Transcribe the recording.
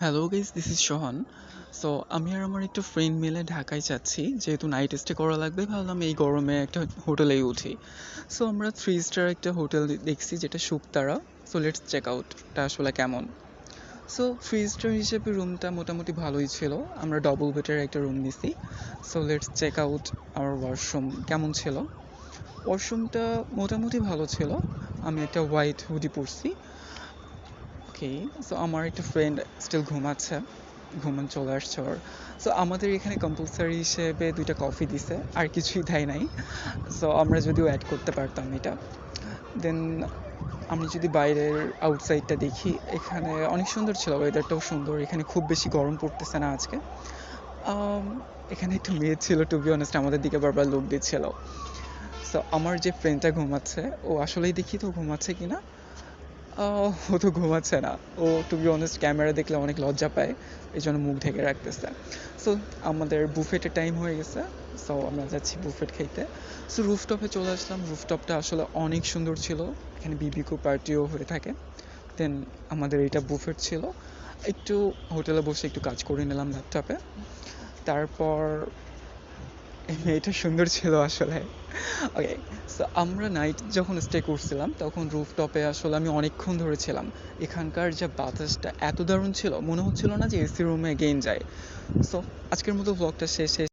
Hello guys, this is Sohan. So আমি আর আমার একটা ফ্রেন্ড মিলে ঢাকায় যাচ্ছি, যেহেতু নাইট স্টে করা লাগবে ভাবলাম এই গরমে একটা হোটেলেই উঠি। সো আমরা 3 স্টার একটা হোটেল দেখছি যেটা Shuktara. So let's check out এটা আসলে কেমন। সো 3 স্টার হিসেবে রুমটা মোটামুটি ভালোই ছিল। আমরা ডবল বেডের একটা রুম নিছি। সো লেটস চেক আউট আমার ওয়াশরুম কেমন ছিল। ওয়াশরুমটা মোটামুটি ভালো ছিল। আমি একটা হোয়াইট হুডি পরছি। ওকে। সো আমার একটা ফ্রেন্ড স্টিল ঘুমাচ্ছে, চলে আসছে ওর। সো আমাদের এখানে কম্পালসারি হিসেবে 2টা কফি দিছে, আর কিছুই দেয় নাই। সো আমরা যদিও অ্যাড করতে পারতাম এটা। দেন আমি যদি বাইরের আউটসাইডটা দেখি, এখানে অনেক সুন্দর ছিল, ওয়েদারটাও সুন্দর, এখানে খুব বেশি গরম পড়তেছে না আজকে। আম, এখানে একটা মেয়ে ছিল, টু বি অনেস্ট আমাদের দিকে বারবার লোক দিচ্ছিল। সো আমার যে ফ্রেন্ডটা ঘুমাচ্ছে, ও আসলেই দেখি তো ঘুমাচ্ছে কিনা। ও তো ঘুমাচ্ছে না। ও টু বি অনেস্ট ক্যামেরা দেখলে অনেক লজ্জা পায়, এই জন্য মুখ ঢেকে রাখতেছে। সো আমাদের বুফেটের টাইম হয়ে গেছে। সো আমরা যাচ্ছি বুফেট খাইতে। সো রুফটপে চলে আসলাম। রুফটপটা আসলে অনেক সুন্দর ছিল, এখানে বিবিকিউ পার্টিও হয়ে থাকে। দেন আমাদের এটা বুফেট ছিল। একটু হোটেলে বসে একটু কাজ করে নিলাম ল্যাপটপে। তারপর এই মেয়েটা সুন্দর ছিল আসলে। ওকে। সো আমরা নাইট যখন স্টে করছিলাম তখন রুফটপে আসলে আমি অনেকক্ষণ ধরে ছিলাম। এখানকার যে বাতাসটা এত দারুণ ছিল, মনে হচ্ছিল না যে এসি রুমে এগেইন যায়। সো আজকের মতো ব্লগটা শেষ।